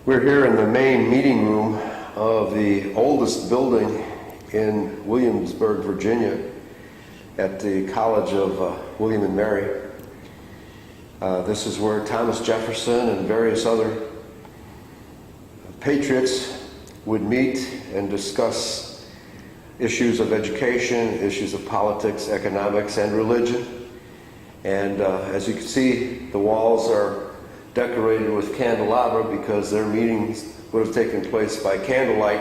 We're here in the main meeting room of the oldest building in Williamsburg, Virginia, at the College of William and Mary. This is where Thomas Jefferson and various other patriots would meet and discuss issues of education, issues of politics, economics, and religion. And as you can see, the walls are decorated with candelabra because their meetings would have taken place by candlelight.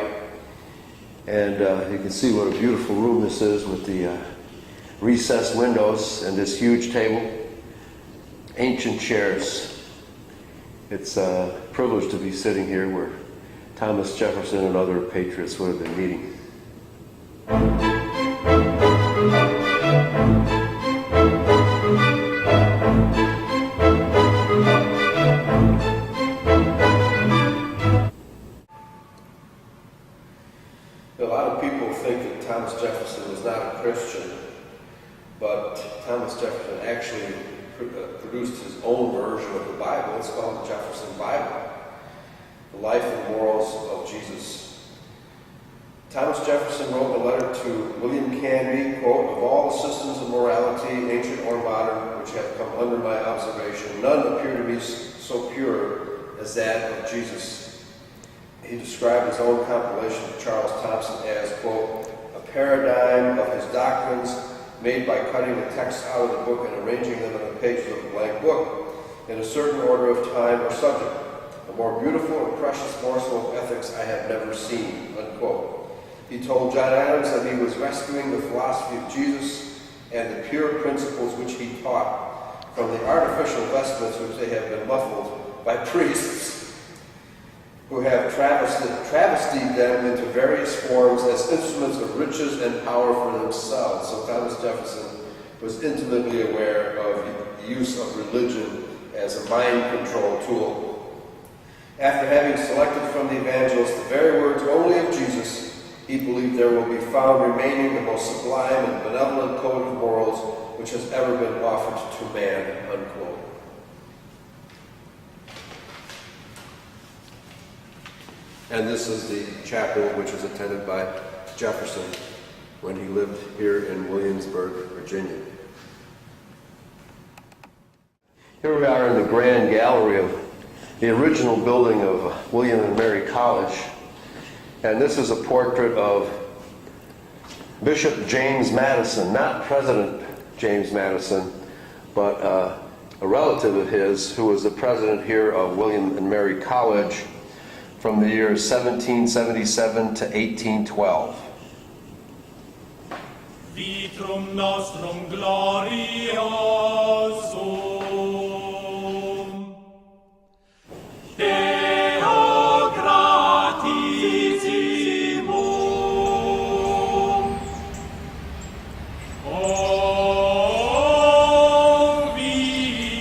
And you can see what a beautiful room this is with the recessed windows and this huge table, ancient chairs. It's a privilege to be sitting here where Thomas Jefferson and other patriots would have been meeting. A lot of people think that Thomas Jefferson was not a Christian, but Thomas Jefferson actually produced his own version of the Bible. It's called the Jefferson Bible, the life and morals of Jesus. Thomas Jefferson wrote a letter to William Canby, quote, "Of all the systems of morality, ancient or modern, which have come under my observation, none appear to me so pure as that of Jesus." He described his own compilation of Charles Thompson as, quote, "a paradigm of his doctrines made by cutting the text out of the book and arranging them on the pages of a blank book in a certain order of time or subject. A more beautiful and precious morsel of ethics I have never seen," unquote. He told John Adams that he was rescuing the philosophy of Jesus and the pure principles which he taught from the artificial vestments which they have been muffled by priests who have travestied them into various forms as instruments of riches and power for themselves. So Thomas Jefferson was intimately aware of the use of religion as a mind control tool. After having selected from the evangelists the very words only of Jesus, he believed there will be found remaining the most sublime and benevolent code of morals which has ever been offered to man, unquote. And this is the chapel which was attended by Jefferson when he lived here in Williamsburg, Virginia. Here we are in the grand gallery of the original building of William and Mary College. And this is a portrait of Bishop James Madison, not President James Madison, but a relative of his who was the president here of William and Mary College from the years 1777 to 1812. Vitrum nostrum gloriosum Deo gratissimum O vitrum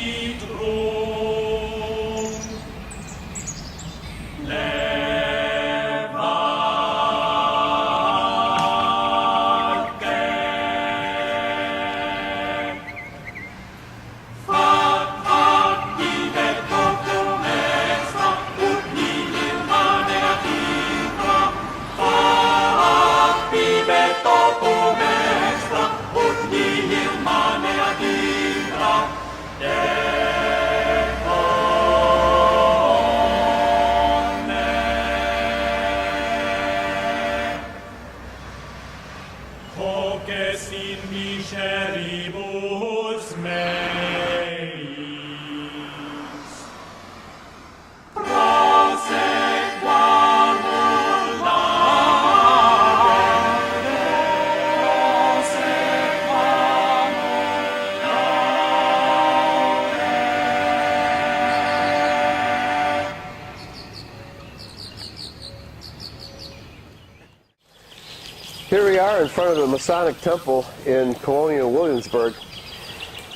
Here we are in front of the Masonic Temple in colonial Williamsburg,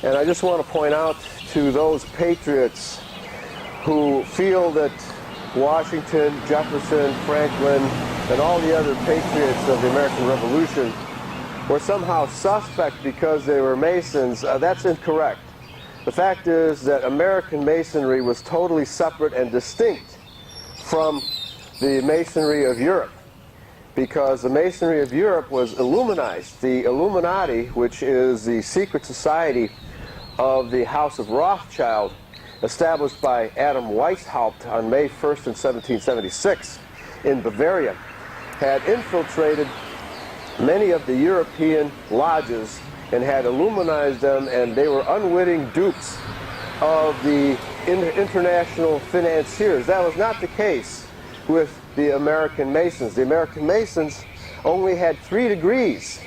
and I just want to point out to those patriots who feel that Washington, Jefferson, Franklin, and all the other patriots of the American Revolution were somehow suspect because they were Masons. That's incorrect. The fact is that American Masonry was totally separate and distinct from the Masonry of Europe, because the Masonry of Europe was Illuminized. The Illuminati, which is the secret society of the House of Rothschild, established by Adam Weishaupt on May 1st in 1776 in Bavaria, had infiltrated many of the European lodges and had Illuminized them, and they were unwitting dupes of the international financiers. That was not the case with the American Masons. The American Masons only had 3 degrees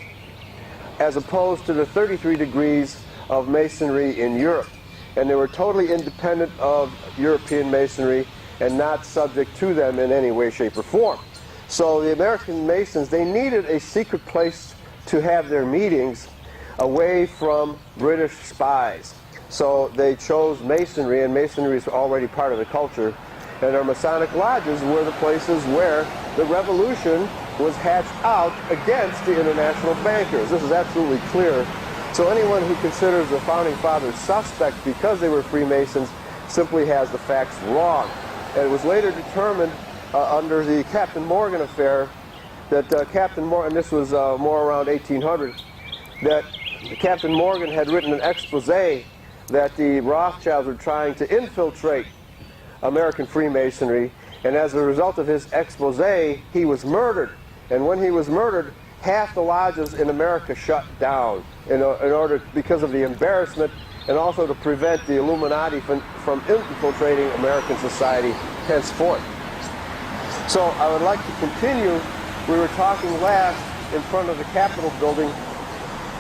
as opposed to the 33 degrees of Masonry in Europe. And they were totally independent of European Masonry and not subject to them in any way, shape, or form. So the American Masons, they needed a secret place to have their meetings away from British spies. So they chose Masonry, and Masonry is already part of the culture. And our Masonic lodges were the places where the revolution was hatched out against the international bankers. This is absolutely clear. So anyone who considers the Founding Fathers suspect because they were Freemasons simply has the facts wrong. And it was later determined under the Captain Morgan affair that Captain Morgan, and this was more around 1800, that Captain Morgan had written an expose that the Rothschilds were trying to infiltrate American Freemasonry, and as a result of his expose, he was murdered. And when he was murdered, half the lodges in America shut down in order, because of the embarrassment, and also to prevent the Illuminati from infiltrating American society henceforth. So I would like to continue. We were talking last in front of the Capitol building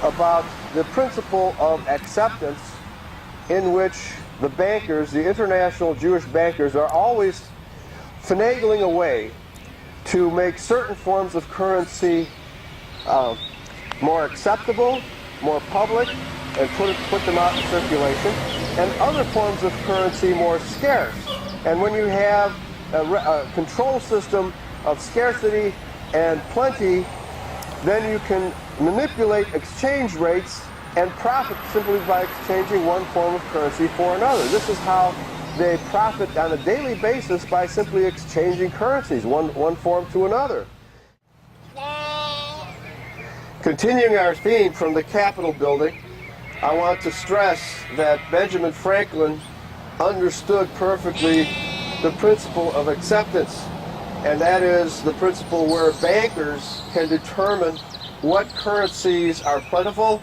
about the principle of acceptance, in which the bankers, the international Jewish bankers, are always finagling a way to make certain forms of currency more acceptable, more public, and put them out in circulation, and other forms of currency more scarce. And when you have a control system of scarcity and plenty, then you can manipulate exchange rates and profit simply by exchanging one form of currency for another. This is how they profit on a daily basis, by simply exchanging currencies, one form to another. Continuing our theme from the Capitol building, I want to stress that Benjamin Franklin understood perfectly the principle of acceptance, and that is the principle where bankers can determine what currencies are plentiful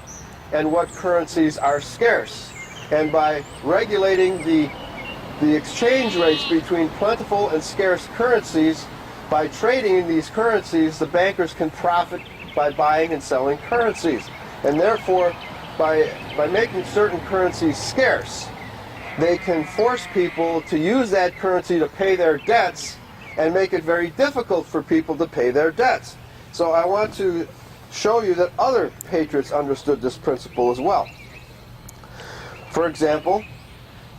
and what currencies are scarce. And by regulating the exchange rates between plentiful and scarce currencies, by trading in these currencies, the bankers can profit by buying and selling currencies. And therefore, by making certain currencies scarce, they can force people to use that currency to pay their debts and make it very difficult for people to pay their debts. So I want to show you that other patriots understood this principle as well. For example,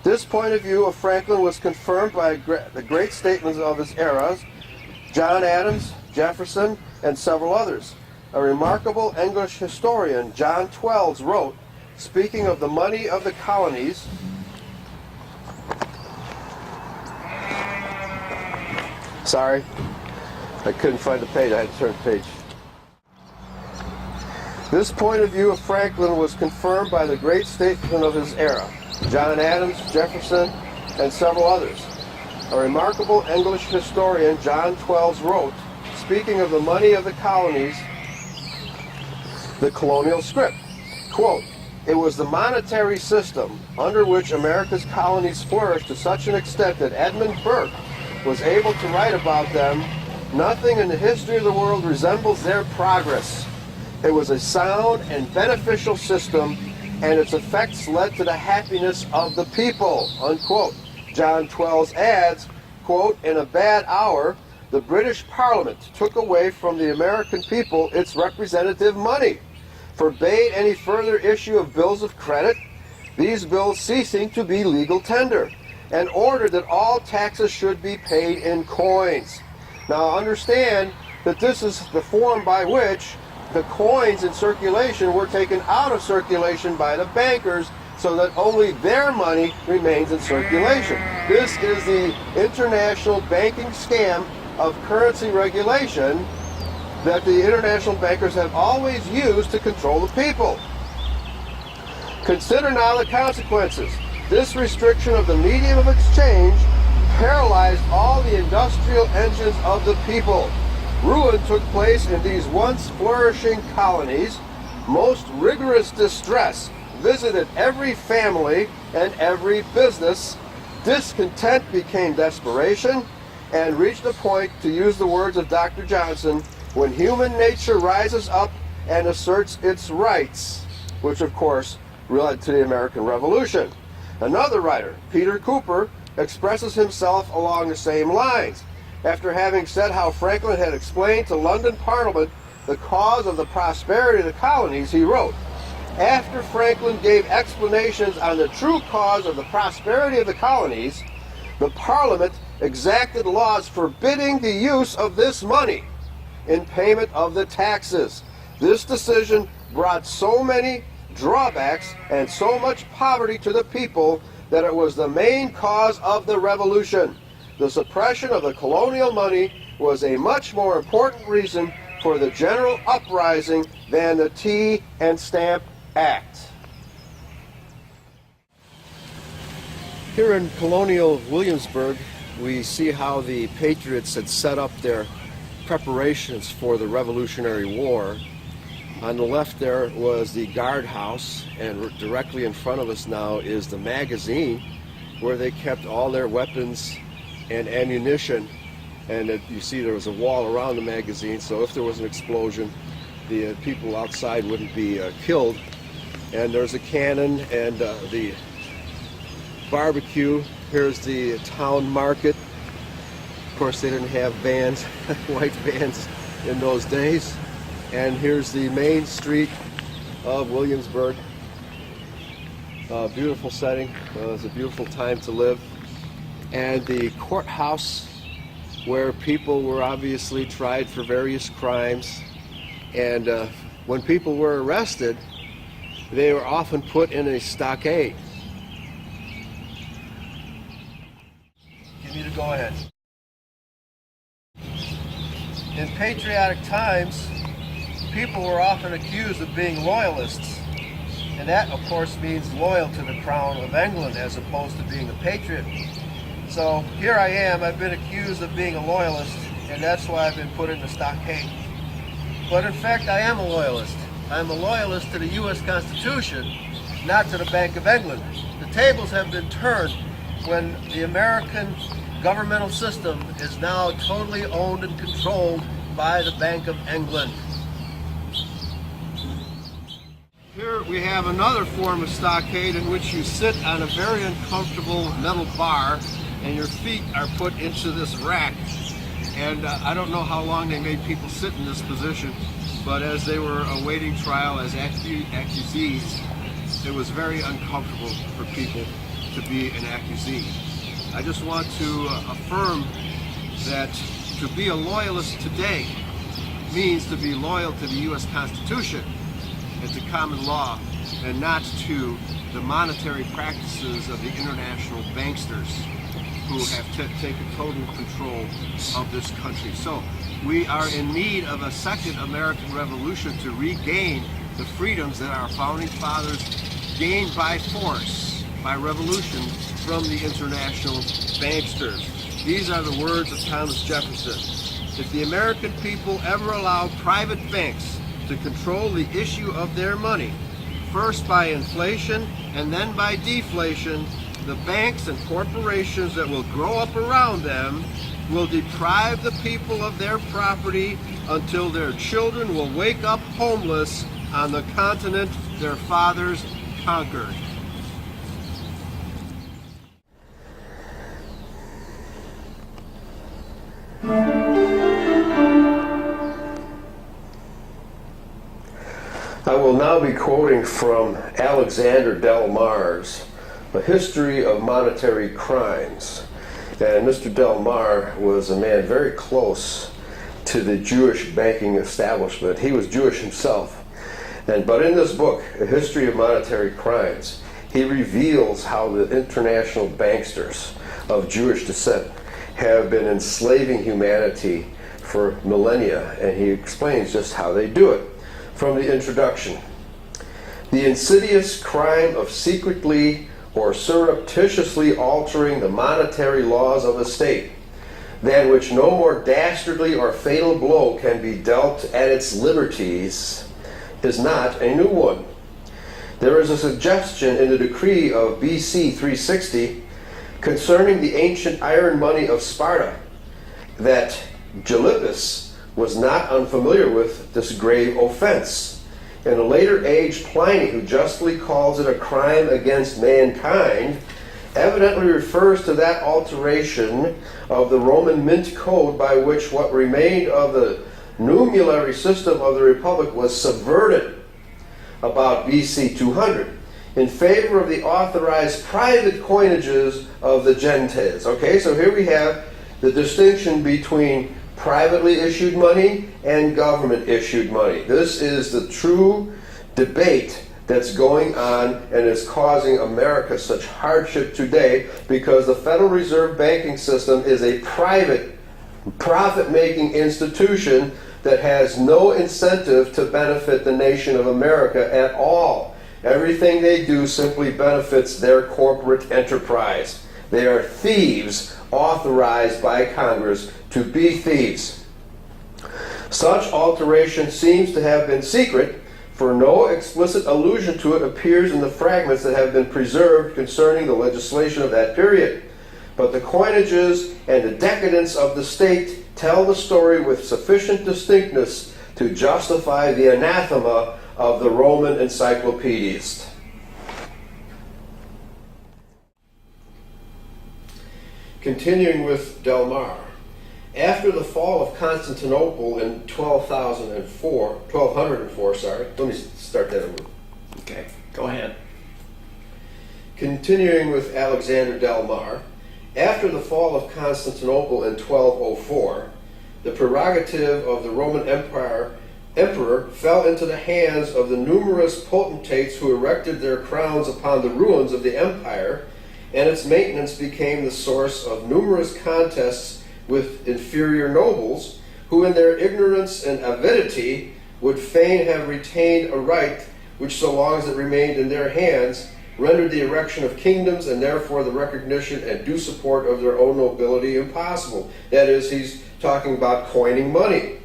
this point of view of Franklin was confirmed by the great statements of his eras, John Adams, Jefferson, and several others. A remarkable English historian, John Twells, wrote, speaking of the money of the colonies, sorry, I couldn't find the page, I had to turn the page. This point of view of Franklin was confirmed by the great statesmen of his era, John Adams, Jefferson, and several others. A remarkable English historian, John Twells, wrote, speaking of the money of the colonies, the colonial script, quote, "It was the monetary system under which America's colonies flourished to such an extent that Edmund Burke was able to write about them, nothing in the history of the world resembles their progress. It was a sound and beneficial system, and its effects led to the happiness of the people," unquote. John Twells adds, quote, "In a bad hour, the British Parliament took away from the American people its representative money, forbade any further issue of bills of credit, these bills ceasing to be legal tender, and ordered that all taxes should be paid in coins." Now understand that this is the form by which the coins in circulation were taken out of circulation by the bankers so that only their money remains in circulation. This is the international banking scam of currency regulation that the international bankers have always used to control the people. Consider now the consequences. This restriction of the medium of exchange paralyzed all the industrial engines of the people. Ruin took place in these once flourishing colonies. Most rigorous distress visited every family and every business. Discontent became desperation and reached a point, to use the words of Dr. Johnson, when human nature rises up and asserts its rights, which of course led to the American Revolution. Another writer, Peter Cooper, expresses himself along the same lines. After having said how Franklin had explained to London Parliament the cause of the prosperity of the colonies, he wrote, "After Franklin gave explanations on the true cause of the prosperity of the colonies, the Parliament exacted laws forbidding the use of this money in payment of the taxes. This decision brought so many drawbacks and so much poverty to the people that it was the main cause of the revolution. The suppression of the colonial money was a much more important reason for the general uprising than the Tea and Stamp Act." Here in colonial Williamsburg, we see how the Patriots had set up their preparations for the Revolutionary War. On the left there was the guardhouse, and directly in front of us now is the magazine where they kept all their weapons and ammunition. And you see there was a wall around the magazine, so if there was an explosion, the people outside wouldn't be killed. And there's a cannon and the barbecue. Here's the town market. Of course, they didn't have vans, white vans in those days. And here's the main street of Williamsburg. Beautiful setting. It was a beautiful time to live. And the courthouse, where people were obviously tried for various crimes. And when people were arrested, they were often put in a stockade. Give me the go-ahead. In patriotic times, people were often accused of being loyalists. And that, of course, means loyal to the Crown of England as opposed to being a patriot. So here I am, I've been accused of being a loyalist, and that's why I've been put in the stockade. But in fact, I am a loyalist. I'm a loyalist to the U.S. Constitution, not to the Bank of England. The tables have been turned when the American governmental system is now totally owned and controlled by the Bank of England. Here we have another form of stockade in which you sit on a very uncomfortable metal bar and your feet are put into this rack. And I don't know how long they made people sit in this position, but as they were awaiting trial as accusees, it was very uncomfortable for people to be an accusee. I just want to affirm that to be a loyalist today means to be loyal to the U.S. Constitution and to common law, and not to the monetary practices of the international banksters who have taken total control of this country. So we are in need of a second American Revolution to regain the freedoms that our founding fathers gained by force, by revolution, from the international banksters. These are the words of Thomas Jefferson. If the American people ever allowed private banks to control the issue of their money, first by inflation and then by deflation, the banks and corporations that will grow up around them will deprive the people of their property until their children will wake up homeless on the continent their fathers conquered. I will now be quoting from Alexander Del Mar's A History of Monetary Crimes. And Mr. Del Mar was a man very close to the Jewish banking establishment. He was Jewish himself. But in this book, A History of Monetary Crimes, he reveals how the international banksters of Jewish descent have been enslaving humanity for millennia, and he explains just how they do it. From the introduction, the insidious crime of secretly or surreptitiously altering the monetary laws of a state, than which no more dastardly or fatal blow can be dealt at its liberties, is not a new one. There is a suggestion in the decree of BC 360 concerning the ancient iron money of Sparta that Gylippus was not unfamiliar with this grave offense. In a later age, Pliny, who justly calls it a crime against mankind, evidently refers to that alteration of the Roman mint code by which what remained of the numerary system of the Republic was subverted about BC 200 in favor of the authorized private coinages of the Gentes. Okay, so here we have the distinction between privately issued money and government issued money. This is the true debate that's going on and is causing America such hardship today, because the Federal Reserve banking system is a private, profit-making institution that has no incentive to benefit the nation of America at all. Everything they do simply benefits their corporate enterprise. They are thieves authorized by Congress to be thieves. Such alteration seems to have been secret, for no explicit allusion to it appears in the fragments that have been preserved concerning the legislation of that period. But the coinages and the decadence of the state tell the story with sufficient distinctness to justify the anathema of the Roman encyclopedist. Continuing with Del Mar. After the fall of Constantinople in 1204, let me start that over. Okay, go ahead. Continuing with Alexander Del Mar. After the fall of Constantinople in 1204, the prerogative of the Roman emperor fell into the hands of the numerous potentates who erected their crowns upon the ruins of the empire, and its maintenance became the source of numerous contests with inferior nobles, who in their ignorance and avidity would fain have retained a right which, so long as it remained in their hands, rendered the erection of kingdoms and therefore the recognition and due support of their own nobility impossible. That is, he's talking about coining money.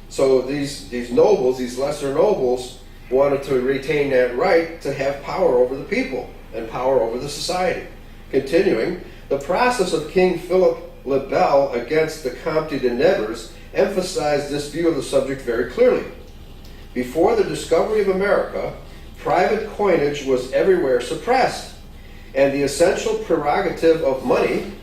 So these nobles, these lesser nobles, wanted to retain that right to have power over the people and power over the society. Continuing, the process of King Philip le Bel against the Comte de Nevers emphasized this view of the subject very clearly. Before the discovery of America, private coinage was everywhere suppressed, and the essential prerogative of money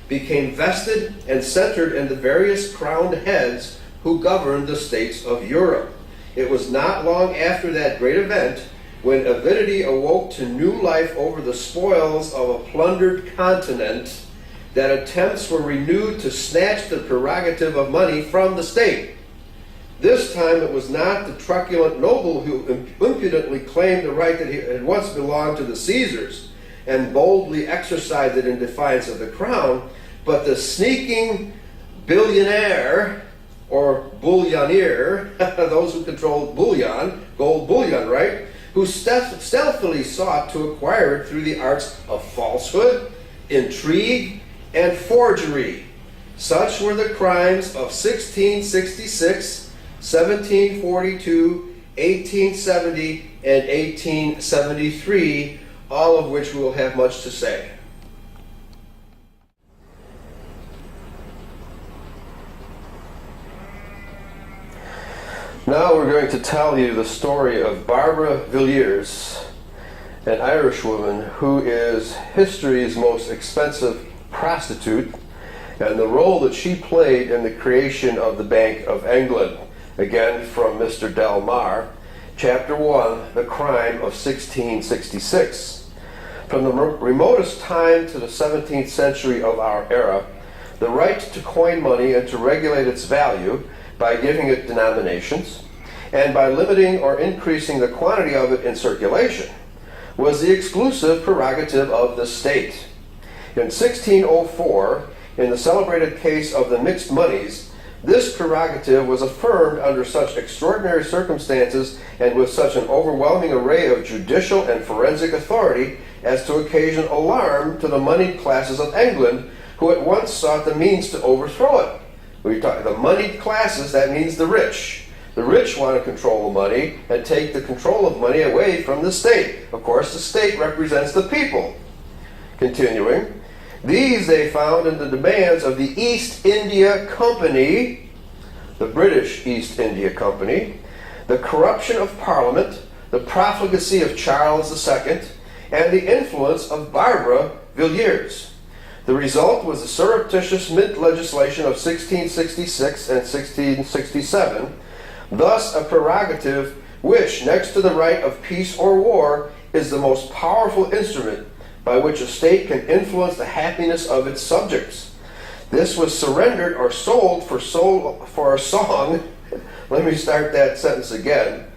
became vested and centered in the various crowned heads who governed the states of Europe. It was not long after that great event, when avidity awoke to new life over the spoils of a plundered continent, that attempts were renewed to snatch the prerogative of money from the state. This time it was not the truculent noble who impudently claimed the right that had once belonged to the Caesars and boldly exercised it in defiance of the crown, but the sneaking billionaire or bullioneer, those who controlled bullion, gold bullion, right, who stealthily sought to acquire it through the arts of falsehood, intrigue, and forgery. Such were the crimes of 1666, 1742, 1870, and 1873, all of which we will have much to say. Now we're going to tell you the story of Barbara Villiers, an Irishwoman who is history's most expensive prostitute, and the role that she played in the creation of the Bank of England. Again, from Mr. Del Mar, Chapter 1, The Crime of 1666. From the remotest time to the 17th century of our era, the right to coin money and to regulate its value by giving it denominations, and by limiting or increasing the quantity of it in circulation, was the exclusive prerogative of the state. In 1604, in the celebrated case of the mixed moneys, this prerogative was affirmed under such extraordinary circumstances and with such an overwhelming array of judicial and forensic authority as to occasion alarm to the moneyed classes of England, who at once sought the means to overthrow it. We talk the moneyed classes, that means the rich. The rich want to control the money and take the control of money away from the state. Of course, the state represents the people. Continuing, these they found in the demands of the East India Company, the British East India Company, the corruption of Parliament, the profligacy of Charles II, and the influence of Barbara Villiers. The result was the surreptitious mint legislation of 1666 and 1667, thus a prerogative which, next to the right of peace or war, is the most powerful instrument by which a state can influence the happiness of its subjects. This was surrendered or sold for a song. Let me start that sentence again.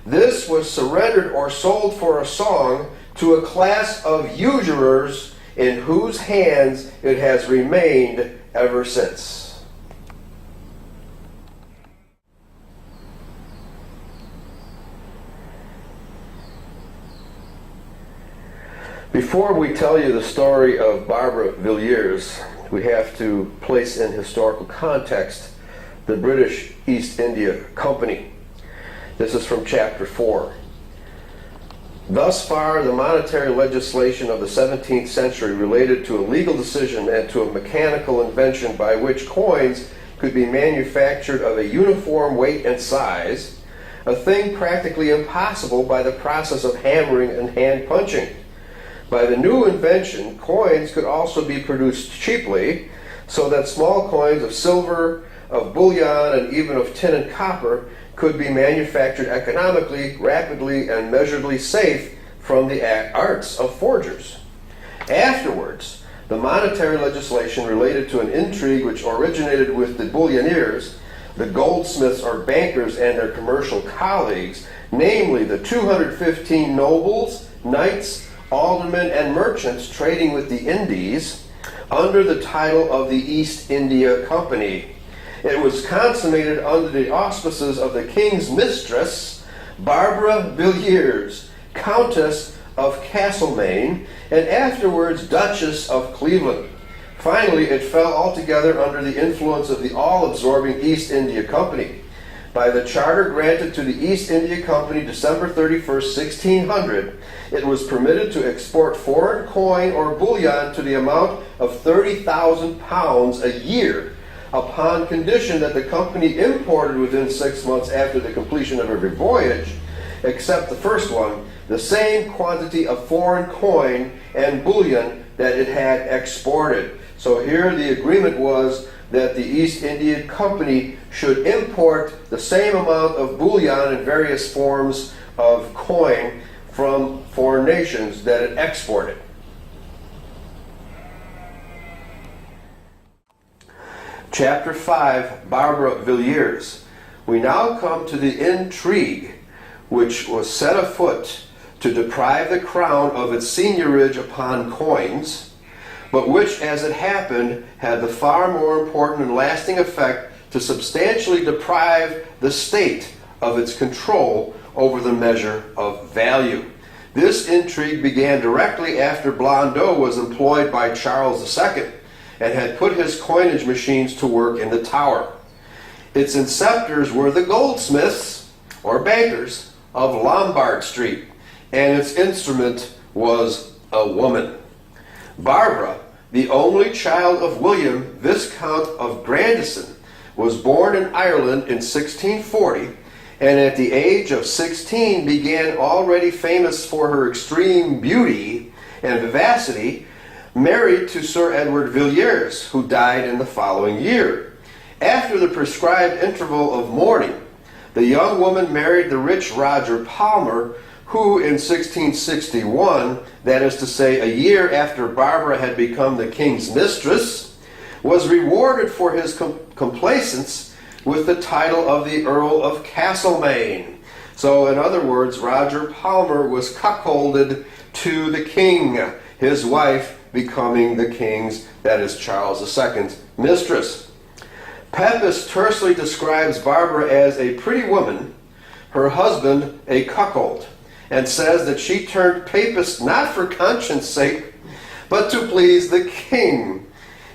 This was surrendered or sold for a song to a class of usurers in whose hands it has remained ever since. Before we tell you the story of Barbara Villiers, we have to place in historical context the British East India Company. This is from chapter 4. Thus far, the monetary legislation of the 17th century related to a legal decision and to a mechanical invention by which coins could be manufactured of a uniform weight and size, a thing practically impossible by the process of hammering and hand punching. By the new invention, coins could also be produced cheaply, so that small coins of silver, of bullion, and even of tin and copper could be manufactured economically, rapidly, and measurably safe from the arts of forgers. Afterwards, the monetary legislation related to an intrigue which originated with the bullionaires, the goldsmiths or bankers and their commercial colleagues, namely the 215 nobles, knights, aldermen, and merchants trading with the Indies under the title of the East India Company. It was consummated under the auspices of the king's mistress, Barbara Villiers, Countess of Castlemaine, and afterwards Duchess of Cleveland. Finally, it fell altogether under the influence of the all-absorbing East India Company. By the charter granted to the East India Company December 31st, 1600, it was permitted to export foreign coin or bullion to the amount of 30,000 pounds a year, upon condition that the company imported within 6 months after the completion of every voyage, except the first one, the same quantity of foreign coin and bullion that it had exported. So here the agreement was that the East India Company should import the same amount of bullion and various forms of coin from foreign nations that it exported. Chapter 5, Barbara Villiers. We now come to the intrigue which was set afoot to deprive the crown of its seigniorage upon coins, but which, as it happened, had the far more important and lasting effect to substantially deprive the state of its control over the measure of value. This intrigue began directly after Blondeau was employed by Charles II and had put his coinage machines to work in the Tower. Its inceptors were the goldsmiths, or bankers, of Lombard Street, and its instrument was a woman. Barbara, the only child of William, Viscount of Grandison, was born in Ireland in 1640, and at the age of 16 began, already famous for her extreme beauty and vivacity, married to Sir Edward Villiers, who died in the following year. After the prescribed interval of mourning, the young woman married the rich Roger Palmer, who in 1661, that is to say a year after Barbara had become the king's mistress, was rewarded for his complaisance with the title of the Earl of Castlemaine. So in other words, Roger Palmer was cuckolded to the king, his wife becoming the king's, that is Charles II's, mistress. Pepys tersely describes Barbara as a pretty woman, her husband a cuckold, and says that she turned papist not for conscience sake, but to please the king.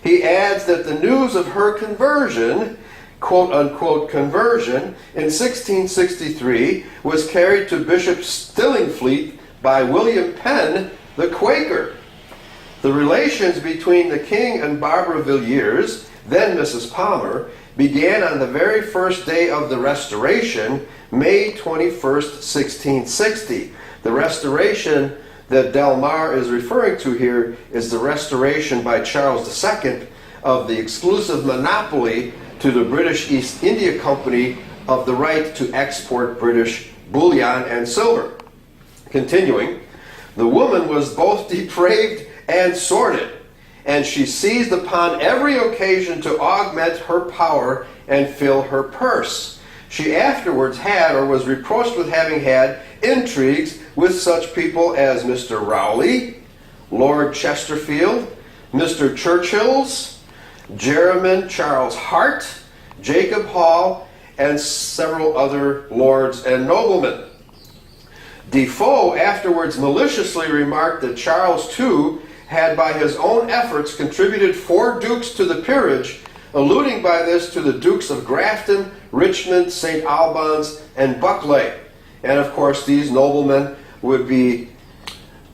He adds that the news of her conversion, quote-unquote conversion, in 1663 was carried to Bishop Stillingfleet by William Penn, the Quaker. The relations between the king and Barbara Villiers, then Mrs. Palmer, began on the very first day of the Restoration, May 21st, 1660. The Restoration that Delmar is referring to here is the restoration by Charles II of the exclusive monopoly to the British East India Company of the right to export British bullion and silver. Continuing, the woman was both depraved and sordid, and she seized upon every occasion to augment her power and fill her purse. She afterwards had, or was reproached with having had, intrigues with such people as Mr. Rowley, Lord Chesterfield, Mr. Churchill's, Jermyn Charles Hart, Jacob Hall, and several other lords and noblemen. Defoe afterwards maliciously remarked that Charles II had by his own efforts contributed 4 dukes to the peerage, alluding by this to the Dukes of Grafton, Richmond, St. Albans, and Buccleuch. And of course these noblemen would be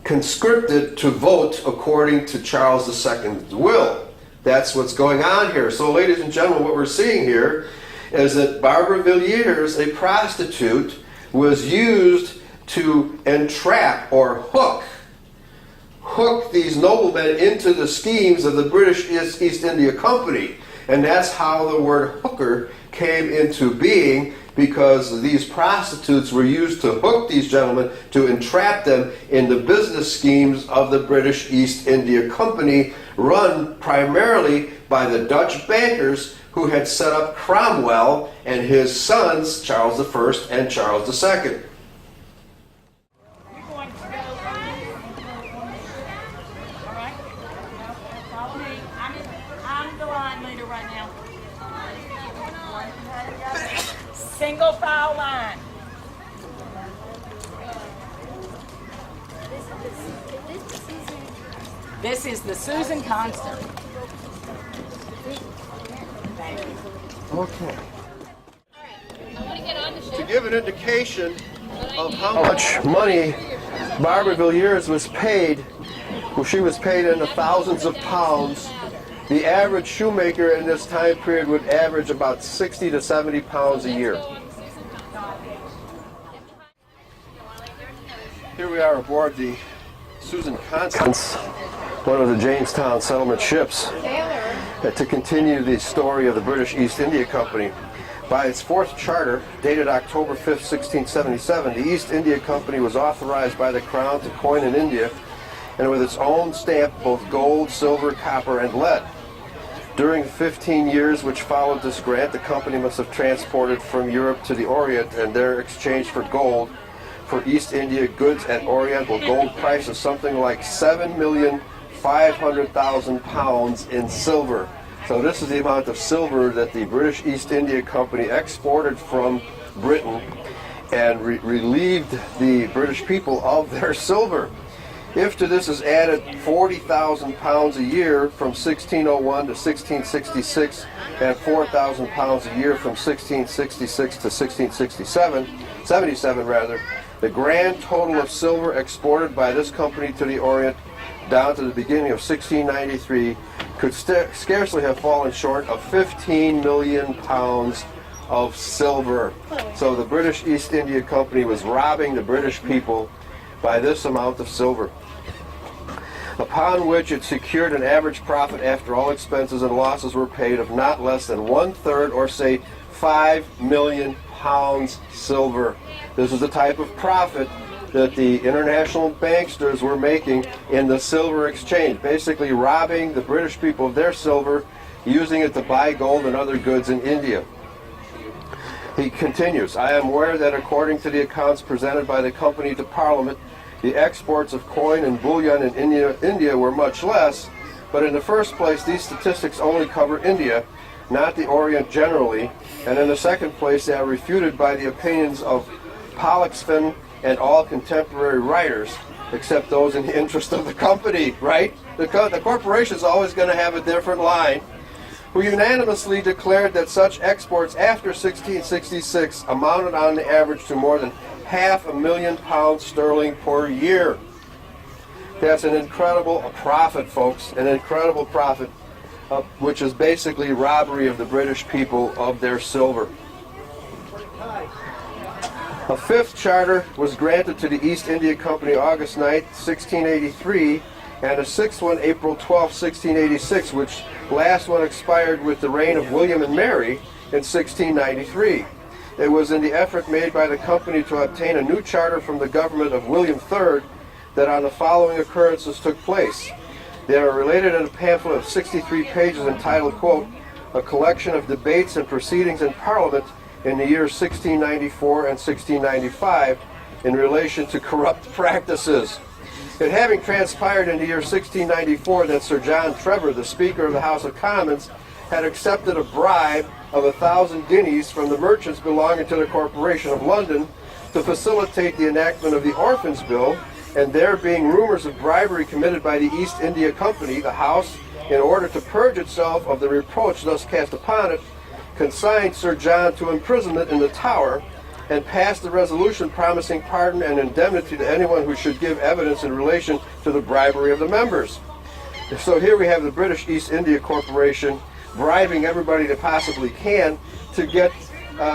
conscripted to vote according to Charles II's will. That's what's going on here. So ladies and gentlemen, what we're seeing here is that Barbara Villiers, a prostitute, was used to entrap or hook these noblemen into the schemes of the British East India Company. And that's how the word hooker came into being, because these prostitutes were used to hook these gentlemen, to entrap them in the business schemes of the British East India Company, run primarily by the Dutch bankers who had set up Cromwell and his sons, Charles I and Charles II. Single file line. This is the Susan Constant. Okay. To give an indication of how much money Barbara Villiers was paid, well, she was paid in the thousands of pounds. The average shoemaker in this time period would average about 60 to 70 pounds a year. Here we are aboard the Susan Constance, one of the Jamestown settlement ships, to continue the story of the British East India Company. By its 4th charter, dated October 5th, 1677, the East India Company was authorized by the Crown to coin in India, and with its own stamp, both gold, silver, copper, and lead. During the 15 years which followed this grant, the company must have transported from Europe to the Orient and there exchanged for gold for East India goods at Oriental gold price of something like 7,500,000 pounds in silver. So this is the amount of silver that the British East India Company exported from Britain and relieved the British people of their silver. If to this is added 40,000 pounds a year from 1601 to 1666 and 4,000 pounds a year from 1666 to 77 rather, the grand total of silver exported by this company to the Orient down to the beginning of 1693 could scarcely have fallen short of 15 million pounds of silver. So the British East India Company was robbing the British people by this amount of silver, upon which it secured an average profit after all expenses and losses were paid of not less than 1/3, or say 5 million pounds silver. This is the type of profit that the international banksters were making in the silver exchange, basically robbing the British people of their silver, using it to buy gold and other goods in India. He continues, I am aware that according to the accounts presented by the company to Parliament, the exports of coin and bullion in India were much less, but in the first place these statistics only cover India, not the Orient generally, and in the second place they are refuted by the opinions of Pollexfen and all contemporary writers, except those in the interest of the company, right? The corporation is always going to have a different line, who unanimously declared that such exports after 1666 amounted on the average to more than £500,000 sterling per year. That's an incredible profit, folks, an incredible profit, which is basically robbery of the British people of their silver. A fifth charter was granted to the East India Company August 9, 1683, and a sixth one April 12, 1686, which last one expired with the reign of William and Mary in 1693. It was in the effort made by the company to obtain a new charter from the government of William III that on the following occurrences took place. They are related in a pamphlet of 63 pages entitled, quote, A Collection of Debates and Proceedings in Parliament in the years 1694 and 1695 in relation to corrupt practices. It having transpired in the year 1694 that Sir John Trevor, the Speaker of the House of Commons, had accepted a bribe of 1,000 guineas from the merchants belonging to the Corporation of London to facilitate the enactment of the Orphans Bill, and there being rumors of bribery committed by the East India Company, the House, in order to purge itself of the reproach thus cast upon it, consigned Sir John to imprisonment in the Tower, and passed the resolution promising pardon and indemnity to anyone who should give evidence in relation to the bribery of the members. So here we have the British East India Corporation bribing everybody they possibly can to get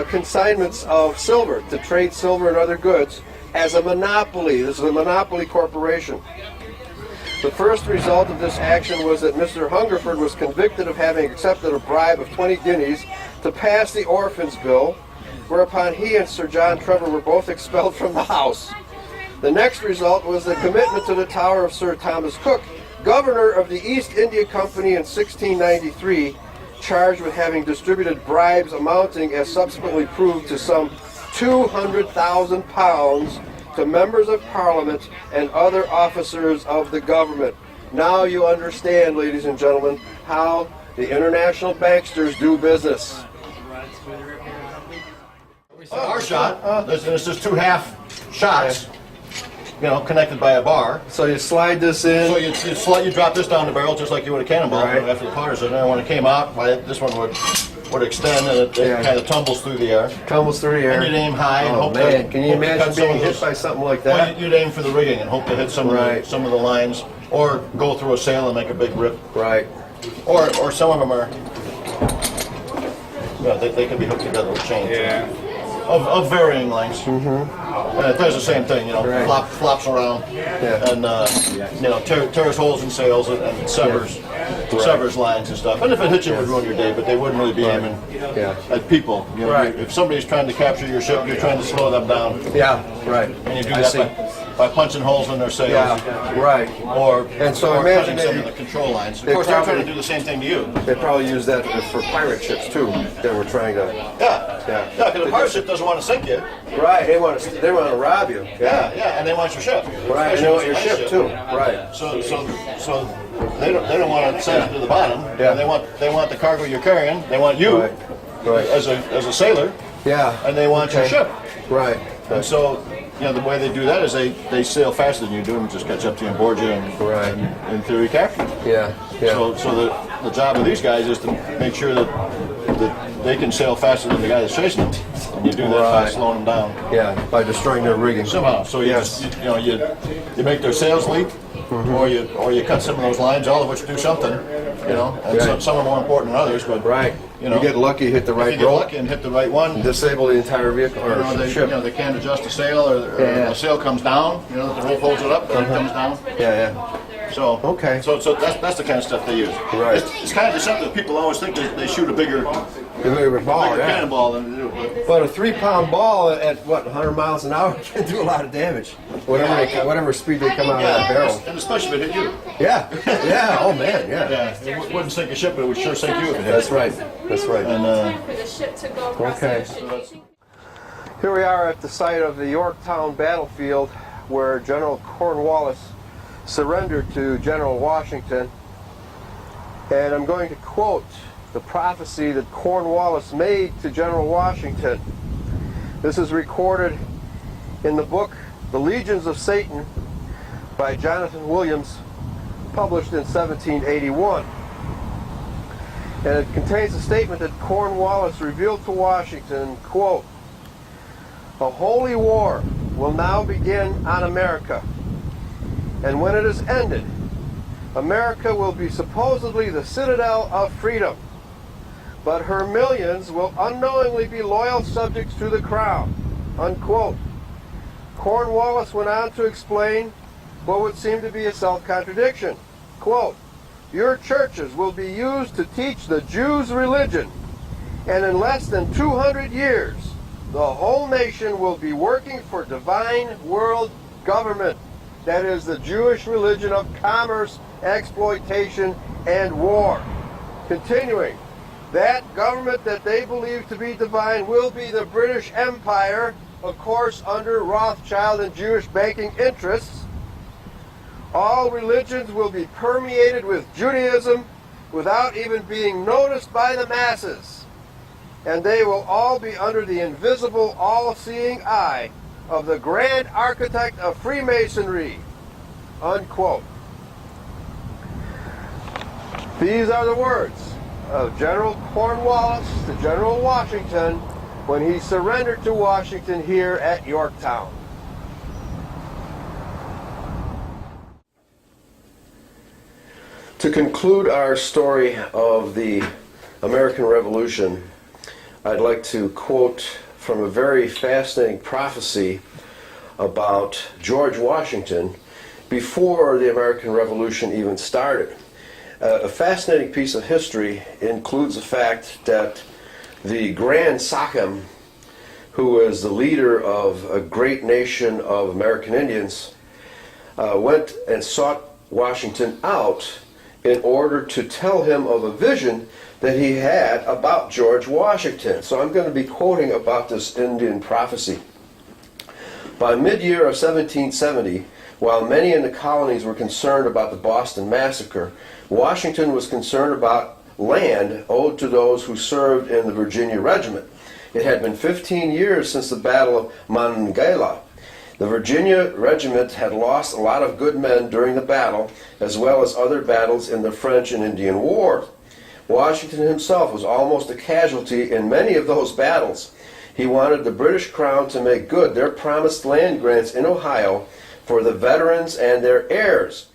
consignments of silver, to trade silver and other goods as a monopoly. This is a monopoly corporation. The first result of this action was that Mr. Hungerford was convicted of having accepted a bribe of 20 guineas to pass the Orphans Bill, whereupon he and Sir John Trevor were both expelled from the House. The next result was the commitment to the Tower of Sir Thomas Cook, governor of the East India Company in 1693, charged with having distributed bribes amounting, as subsequently proved, to some £200,000 to members of Parliament and other officers of the government. Now you understand, ladies and gentlemen, how the international banksters do business. Our shot, there's just two half shots, connected by a bar. So you slide this in. So you drop this down the barrel just like you would a cannonball. Right. After the powder's in there, when it came out, this one would extend and it kind of tumbles through the air. Tumbles through the air. And you'd aim high and hope man, to, can you imagine being hit by something like that? Well, you'd aim for the rigging and hope to hit some of the lines, or go through a sail and make a big rip. Right. Or some of them are, they can be hooked together with chains. Yeah. Of varying lengths. And it does the same thing, Right. flops around and tears holes in sails and severs lines and stuff. And if it hits you, it would ruin your day, but they wouldn't really be aiming at people. Right. If somebody's trying to capture your ship, you're trying to slow them down. Yeah, right. And you do that by punching holes in their sails. Yeah, right. Or imagine cutting some of the control lines. Of they course, they're probably- trying to do the same thing to you. They probably use that for pirate ships too. That were trying to. Yeah, because the pirate ship doesn't want to sink you. Right. They want to rob you. Yeah, and they want your ship. Right. And they want your ship too. Right. So they don't want to send it to the bottom. Yeah. They want the cargo you're carrying. They want you Right. as a sailor, Yeah. and they want your ship. Right. And so the way they do that is they sail faster than you do and just catch up to you and board you and in theory capture you. Yeah. Yeah. So the job of these guys is to make sure that they can sail faster than the guy that's chasing them, and you do that by slowing them down. Yeah. By destroying their rigging. Somehow. So you you make their sails leak, or you cut some of those lines, all of which do something, and some are more important than others. But Right. You get lucky, hit the if right you get rope, lucky and hit the right one, disable the entire vehicle or ship. they can't adjust the sail, or the sail comes down. The rope holds it up, and it comes down. Yeah. So Okay. So that's the kind of stuff they use. Right. It's kind of deceptive. People always think they shoot a bigger Ball, yeah. cannonball than they do. But a 3-pound ball at 100 miles an hour can do a lot of damage. Whatever speed they come out of that barrel. And especially if it hit you. Yeah. Yeah. Oh man. Yeah. Yeah, it wouldn't sink a ship, but it would sure sink you if it hit. That's right. That's right. And For the ship to go across Okay. the ocean. Here we are at the site of the Yorktown battlefield, where General Cornwallis surrendered to General Washington. And I'm going to quote the prophecy that Cornwallis made to General Washington. This is recorded in the book The Legions of Satan by Jonathan Williams, published in 1781. And it contains a statement that Cornwallis revealed to Washington, quote, "A holy war will now begin on America, and when it is ended, America will be supposedly the citadel of freedom, but her millions will unknowingly be loyal subjects to the crown," unquote. Cornwallis went on to explain what would seem to be a self-contradiction. Quote, "Your churches will be used to teach the Jews' religion, and in less than 200 years, the whole nation will be working for divine world government. That is the Jewish religion of commerce, exploitation, and war." Continuing, "That government that they believe to be divine will be the British Empire, of course under Rothschild and Jewish banking interests. All religions will be permeated with Judaism without even being noticed by the masses. And they will all be under the invisible, all-seeing eye of the grand architect of Freemasonry," unquote. These are the words of General Cornwallis to General Washington when he surrendered to Washington here at Yorktown. To conclude our story of the American Revolution, I'd like to quote from a very fascinating prophecy about George Washington before the American Revolution even started. A fascinating piece of history includes the fact that the Grand Sachem, who is the leader of a great nation of American Indians, went and sought Washington out in order to tell him of a vision that he had about George Washington. So I'm going to be quoting about this Indian prophecy. By mid-year of 1770, while many in the colonies were concerned about the Boston Massacre, Washington was concerned about land owed to those who served in the Virginia Regiment. It had been 15 years since the Battle of Monongahela. The Virginia Regiment had lost a lot of good men during the battle, as well as other battles in the French and Indian War. Washington himself was almost a casualty in many of those battles. He wanted the British Crown to make good their promised land grants in Ohio for the veterans and their heirs.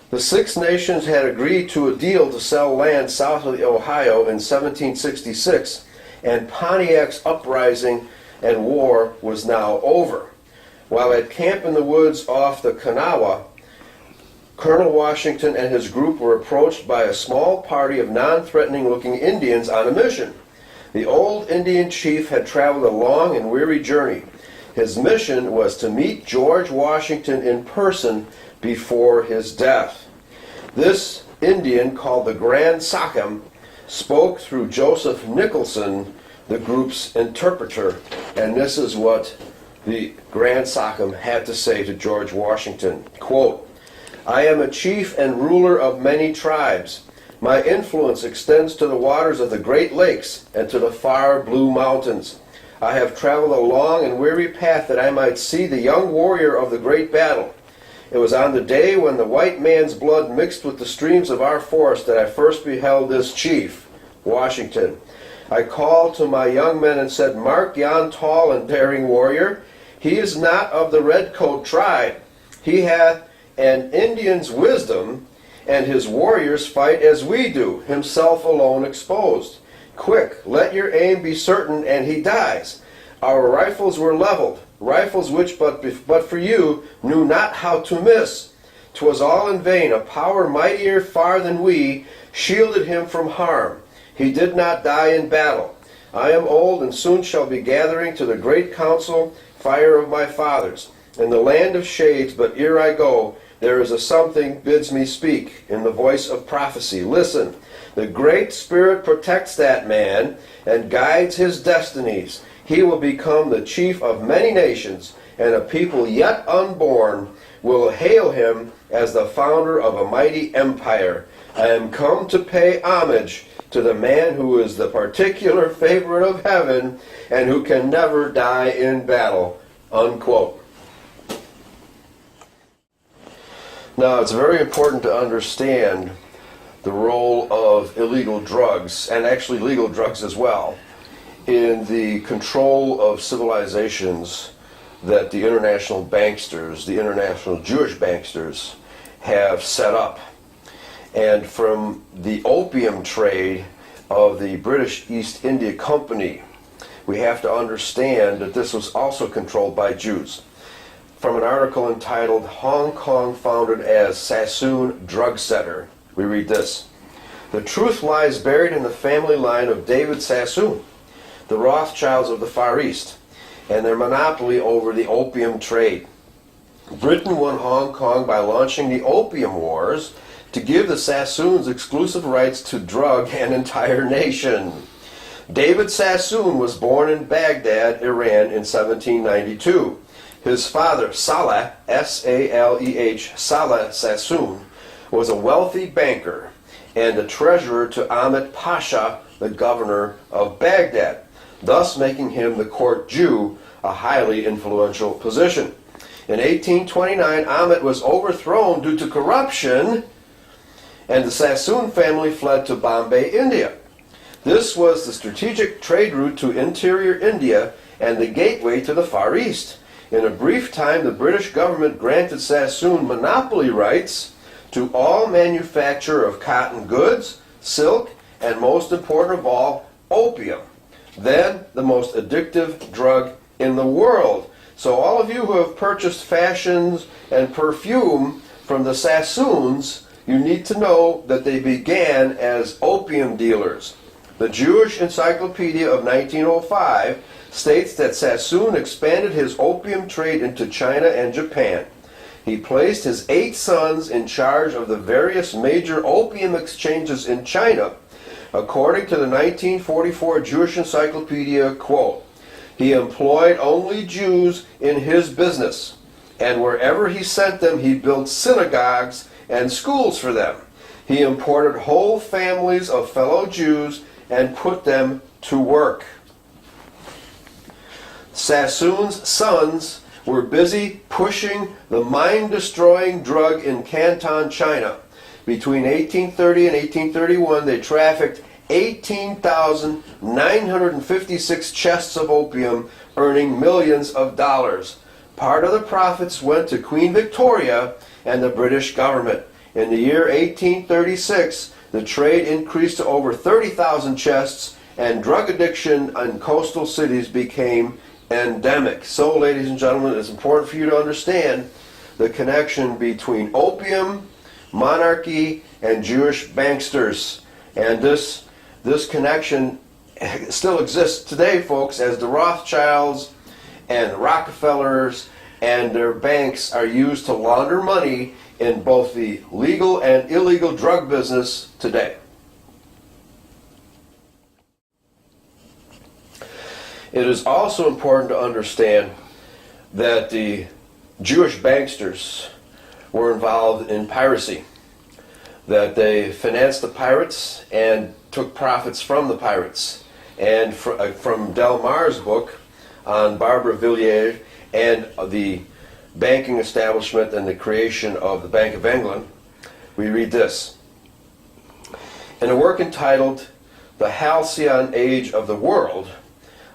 The Six Nations had agreed to a deal to sell land south of the Ohio in 1766, and Pontiac's uprising and war was now over. While at camp in the woods off the Kanawha, Colonel Washington and his group were approached by a small party of non-threatening looking Indians on a mission. The old Indian chief had traveled a long and weary journey. His mission was to meet George Washington in person before his death. This Indian, called the Grand Sachem, spoke through Joseph Nicholson, the group's interpreter, and this is what the Grand Sachem had to say to George Washington. Quote, "I am a chief and ruler of many tribes. My influence extends to the waters of the Great Lakes and to the far blue mountains. I have traveled a long and weary path that I might see the young warrior of the great battle. It was on the day when the white man's blood mixed with the streams of our forest that I first beheld this chief, Washington. I called to my young men and said, 'Mark yon tall and daring warrior. He is not of the redcoat tribe. He hath an Indian's wisdom, and his warriors fight as we do, himself alone exposed. Quick, let your aim be certain, and he dies.' Our rifles were leveled, rifles which but for you knew not how to miss. 'Twas all in vain. A power mightier far than we shielded him from harm. He did not die in battle. I am old and soon shall be gathering to the great council fire of my fathers. In the land of shades, but ere I go, there is a something bids me speak in the voice of prophecy. Listen, the Great Spirit protects that man and guides his destinies. He will become the chief of many nations, and a people yet unborn will hail him as the founder of a mighty empire. I am come to pay homage to the man who is the particular favorite of heaven and who can never die in battle." Unquote. Now, it's very important to understand the role of illegal drugs, and actually legal drugs as well, in the control of civilizations that the international banksters, the international Jewish banksters, have set up. And from the opium trade of the British East India Company, we have to understand that this was also controlled by Jews. From an article entitled "Hong Kong Founded as Sassoon Drug Setter," we read this: "The truth lies buried in the family line of David Sassoon, the Rothschilds of the Far East, and their monopoly over the opium trade. Britain won Hong Kong by launching the Opium Wars to give the Sassoons exclusive rights to drug an entire nation. David Sassoon was born in Baghdad, Iran in 1792. His father, Saleh, S-A-L-E-H, Saleh Sassoon, was a wealthy banker and a treasurer to Ahmed Pasha, the governor of Baghdad, thus making him the court Jew, a highly influential position. In 1829, Ahmed was overthrown due to corruption, and the Sassoon family fled to Bombay, India. This was the strategic trade route to interior India and the gateway to the Far East. In a brief time, the British government granted Sassoon monopoly rights to all manufacture of cotton goods, silk, and most important of all, opium, then the most addictive drug in the world. So all of you who have purchased fashions and perfume from the Sassoons, you need to know that they began as opium dealers. The Jewish Encyclopedia of 1905 states that Sassoon expanded his opium trade into China and Japan. He placed his 8 sons in charge of the various major opium exchanges in China. According to the 1944 Jewish Encyclopedia, quote, "He employed only Jews in his business, and wherever he sent them he built synagogues and schools for them. He imported whole families of fellow Jews and put them to work." Sassoon's sons were busy pushing the mind-destroying drug in Canton, China. Between 1830 and 1831, they trafficked 18,956 chests of opium, earning millions of dollars. Part of the profits went to Queen Victoria and the British government. In the year 1836, the trade increased to over 30,000 chests, and drug addiction in coastal cities became endemic. So, ladies and gentlemen, it's important for you to understand the connection between opium, monarchy, and Jewish banksters. And this connection still exists today, folks, as the Rothschilds and the Rockefellers and their banks are used to launder money in both the legal and illegal drug business today. It is also important to understand that the Jewish banksters were involved in piracy, that they financed the pirates and took profits from the pirates. And from Del Mar's book on Barbara Villiers and the banking establishment and the creation of the Bank of England, we read this. In a work entitled "The Halcyon Age of the World,"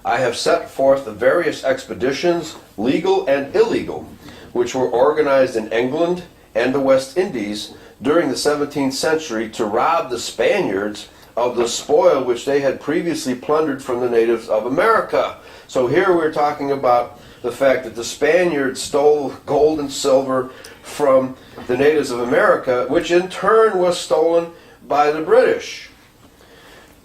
I have set forth the various expeditions, legal and illegal, which were organized in England and the West Indies during the 17th century to rob the Spaniards of the spoil which they had previously plundered from the natives of America. So here we're talking about the fact that the Spaniards stole gold and silver from the natives of America, which in turn was stolen by the British.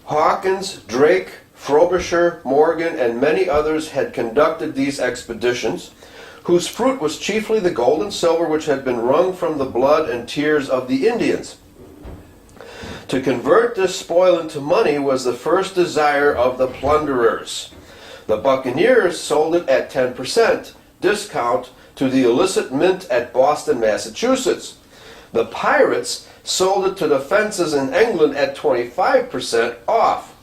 Hawkins, Drake, Frobisher, Morgan, and many others had conducted these expeditions, whose fruit was chiefly the gold and silver which had been wrung from the blood and tears of the Indians. To convert this spoil into money was the first desire of the plunderers. The buccaneers sold it at 10%, discount to the illicit mint at Boston, Massachusetts. The pirates sold it to the fences in England at 25% off,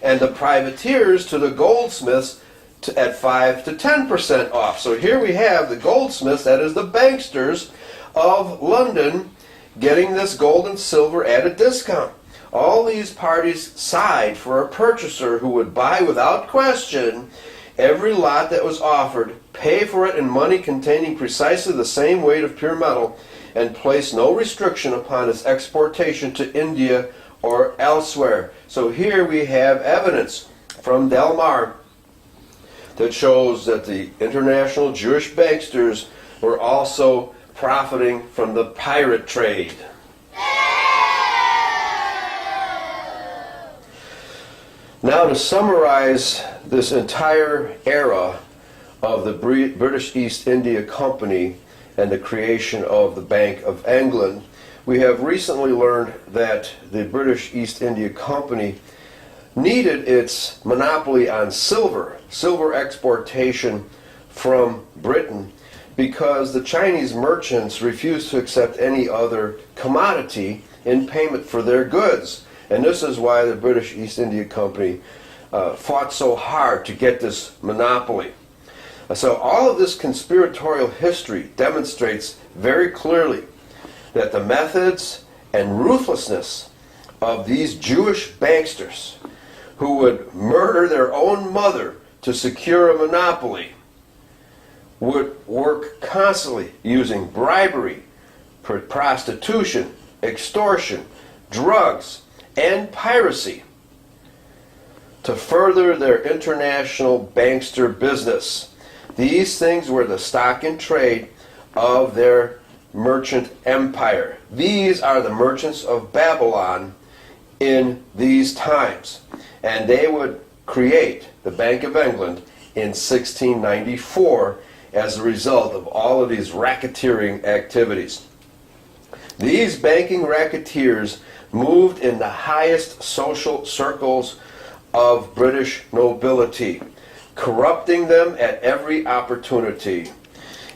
and the privateers to the goldsmiths at 5 to 10% off. So here we have the goldsmiths, that is the banksters of London, getting this gold and silver at a discount. All these parties sighed for a purchaser who would buy without question every lot that was offered, pay for it in money containing precisely the same weight of pure metal, and place no restriction upon its exportation to India or elsewhere. So here we have evidence from Del Mar that shows that the international Jewish banksters were also profiting from the pirate trade. Now, to summarize this entire era of the British East India Company and the creation of the Bank of England, we have recently learned that the British East India Company needed its monopoly on silver exportation from Britain, because the Chinese merchants refused to accept any other commodity in payment for their goods. And this is why the British East India Company fought so hard to get this monopoly. So all of this conspiratorial history demonstrates very clearly that the methods and ruthlessness of these Jewish banksters, who would murder their own mother to secure a monopoly, would work constantly using bribery, prostitution, extortion, drugs, and piracy to further their international bankster business. These things were the stock in trade of their merchant empire. These are the merchants of Babylon in these times. And they would create the Bank of England in 1694 as a result of all of these racketeering activities. These banking racketeers moved in the highest social circles of British nobility, corrupting them at every opportunity.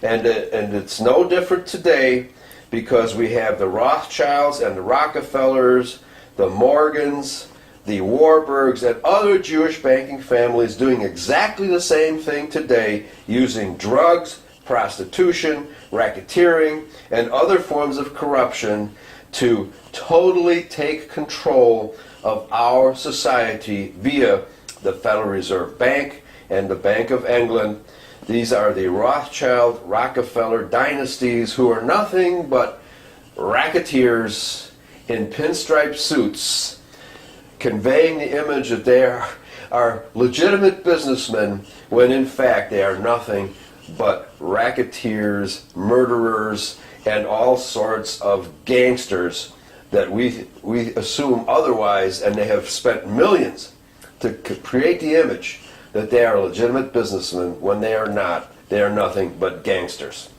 And it's no different today, because we have the Rothschilds and the Rockefellers, the Morgans, the Warburgs, and other Jewish banking families doing exactly the same thing today, using drugs, prostitution, racketeering, and other forms of corruption to totally take control of our society via the Federal Reserve Bank and the Bank of England. These are the Rothschild, Rockefeller dynasties, who are nothing but racketeers in pinstripe suits, conveying the image that they are legitimate businessmen, when in fact they are nothing but racketeers, murderers, and all sorts of gangsters that we assume otherwise, and they have spent millions to create the image that they are legitimate businessmen when they are not. They are nothing but gangsters.